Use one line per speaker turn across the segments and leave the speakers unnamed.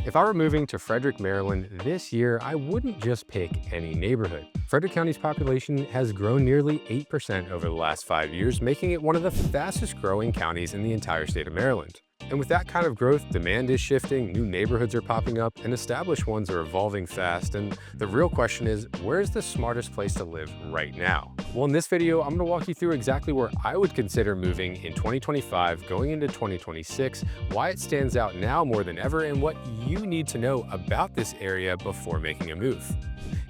If I were moving to Frederick, Maryland this year, I wouldn't just pick any neighborhood. Frederick County's population has grown nearly 8% over the last 5 years, making it one of the fastest growing counties in the entire state of Maryland. And with that kind of growth, demand is shifting, new neighborhoods are popping up, and established ones are evolving fast. And the real question is, where's the smartest place to live right now? Well, in this video, I'm going to walk you through exactly where I would consider moving in 2025, going into 2026, why it stands out now more than ever, and what you need to know about this area before making a move.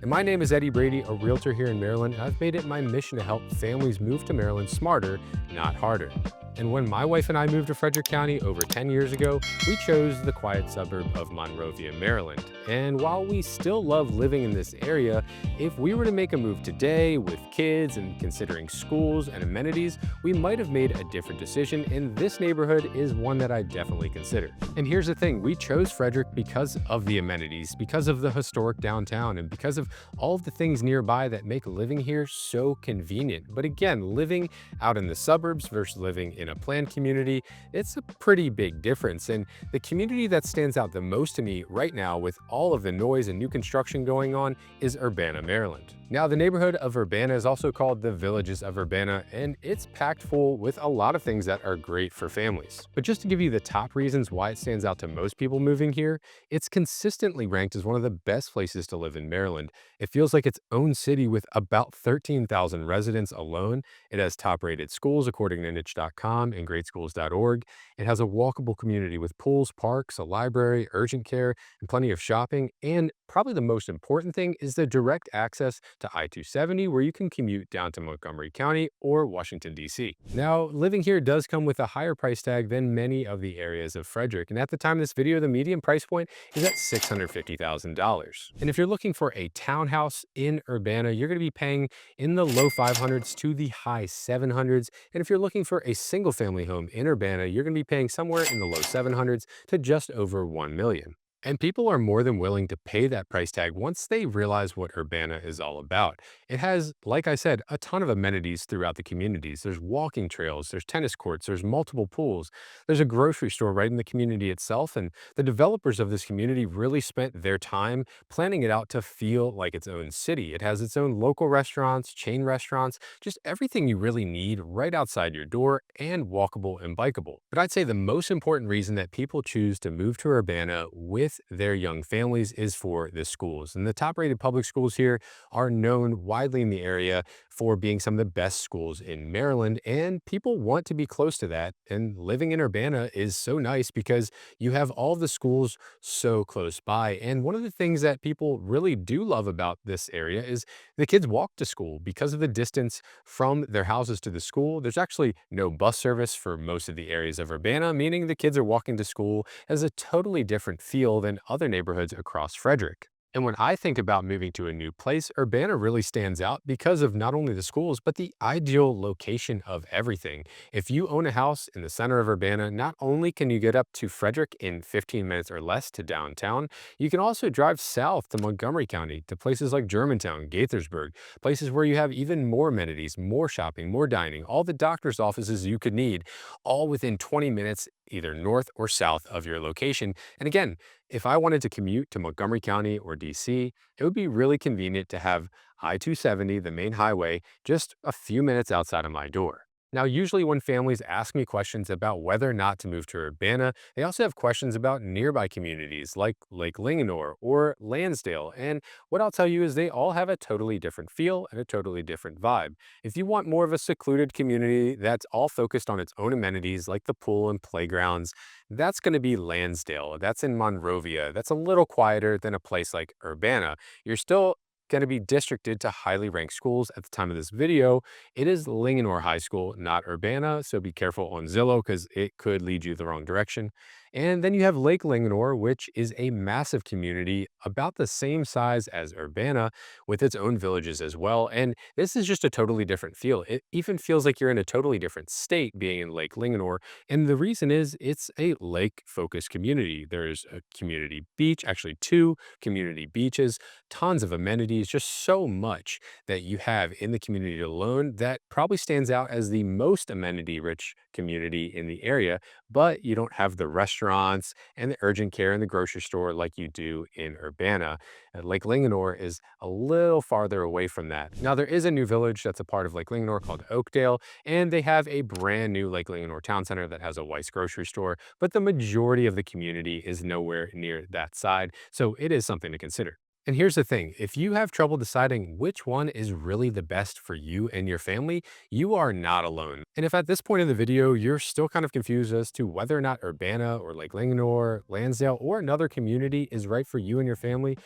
And my name is Eddie Brady, a realtor here in Maryland, and I've made it my mission to help families move to Maryland smarter, not harder. And when my wife and I moved to Frederick County over 10 years ago, we chose the quiet suburb of Monrovia, Maryland. And while we still love living in this area, if we were to make a move today with kids and considering schools and amenities, we might have made a different decision, and this neighborhood is one that I definitely consider. And here's the thing, we chose Frederick because of the amenities, because of the historic downtown, and because of all of the things nearby that make living here so convenient. But again, living out in the suburbs versus living in a planned community, it's a pretty big difference. And the community that stands out the most to me right now, with all of the noise and new construction going on, is Urbana, Maryland. Now, the neighborhood of Urbana is also called the Villages of Urbana, and it's packed full with a lot of things that are great for families. But just to give you the top reasons why it stands out to most people moving here, it's consistently ranked as one of the best places to live in Maryland. It feels like its own city with about 13,000 residents alone. It has top-rated schools according to niche.com and greatschools.org. It has a walkable community with pools, parks, a library, urgent care, and plenty of shopping. And probably the most important thing is the direct access to I-270, where you can commute down to Montgomery County or Washington, D.C. Now, living here does come with a higher price tag than many of the areas of Frederick. And at the time of this video, the median price point is at $650,000. And if you're looking for a townhouse in Urbana, you're going to be paying in the low 500s to the high 700s. And if you're looking for a single family home in Urbana, you're going to be paying somewhere in the low 700s to just over 1 million. And people are more than willing to pay that price tag once they realize what Urbana is all about. It has, like I said, a ton of amenities throughout the communities. There's walking trails, there's tennis courts, there's multiple pools, there's a grocery store right in the community itself. And the developers of this community really spent their time planning it out to feel like its own city. It has its own local restaurants, chain restaurants, just everything you really need right outside your door, and walkable and bikeable. But I'd say the most important reason that people choose to move to Urbana with their young families is for the schools. And the top rated public schools here are known widely in the area for being some of the best schools in Maryland. And people want to be close to that. And living in Urbana is so nice because you have all the schools so close by. And one of the things that people really do love about this area is the kids walk to school because of the distance from their houses to the school. There's actually no bus service for most of the areas of Urbana, meaning the kids are walking to school has a totally different feel than other neighborhoods across Frederick. And when I think about moving to a new place, Urbana really stands out because of not only the schools, but the ideal location of everything. If you own a house in the center of Urbana, not only can you get up to Frederick in 15 minutes or less to downtown, you can also drive south to Montgomery County, to places like Germantown, Gaithersburg, places where you have even more amenities, more shopping, more dining, all the doctor's offices you could need, all within 20 minutes, either north or south of your location. And again, if I wanted to commute to Montgomery County or DC, it would be really convenient to have I-270, the main highway, just a few minutes outside of my door. Now, usually when families ask me questions about whether or not to move to Urbana, they also have questions about nearby communities like Lake Linganore or Landsdale. And what I'll tell you is they all have a totally different feel and a totally different vibe. If you want more of a secluded community that's all focused on its own amenities like the pool and playgrounds, that's going to be Landsdale. That's in Monrovia. That's a little quieter than a place like Urbana. You're still going to be districted to highly ranked schools at the time of this video. It is Linganore High School, not Urbana, so be careful on Zillow because it could lead you the wrong direction. And then you have Lake Linganore, which is a massive community about the same size as Urbana with its own villages as well. And this is just a totally different feel. It even feels like you're in a totally different state being in Lake Linganore. And the reason is it's a lake-focused community. There's a community beach, actually two community beaches, tons of amenities, just so much that you have in the community alone that probably stands out as the most amenity-rich community in the area, but you don't have the restaurants restaurants and the urgent care and the grocery store like you do in Urbana. Lake Linganore is a little farther away from that. Now, there is a new village that's a part of Lake Linganore called Oakdale, and they have a brand new Lake Linganore town center that has a Weis grocery store, but the majority of the community is nowhere near that side, so it is something to consider. And here's the thing, if you have trouble deciding which one is really the best for you and your family, you are not alone. And if at this point in the video, you're still kind of confused as to whether or not Urbana or Lake Linganore, Landsdale, or another community is right for you and your family,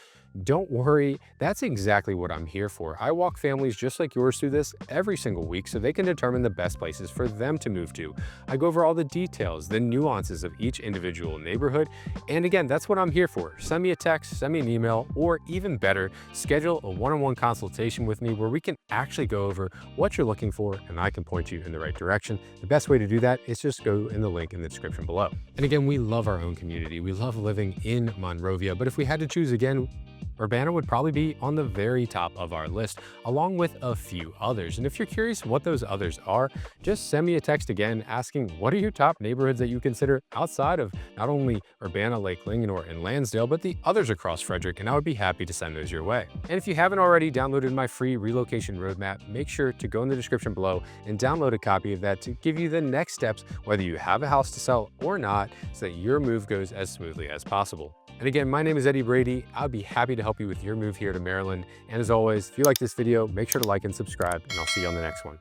don't worry, that's exactly what I'm here for. I walk families just like yours through this every single week so they can determine the best places for them to move to. I go over all the details, the nuances of each individual neighborhood, and again, that's what I'm here for. Send me a text, send me an email, or even better, schedule a one-on-one consultation with me where we can actually go over what you're looking for and I can point you in the right direction. The best way to do that is just go in the link in the description below. And again, we love our own community. We love living in Monrovia, but if we had to choose again, Urbana would probably be on the very top of our list, along with a few others. And if you're curious what those others are, just send me a text again asking what are your top neighborhoods that you consider outside of not only Urbana, Lake Linganore, and Lansdale, but the others across Frederick, and I would be happy to send those your way. And if you haven't already downloaded my free relocation roadmap, make sure to go in the description below and download a copy of that to give you the next steps, whether you have a house to sell or not, so that your move goes as smoothly as possible. And again, my name is Brady. I'll be happy to help you with your move here to Maryland. And as always, if you like this video, make sure to like and subscribe, and I'll see you on the next one.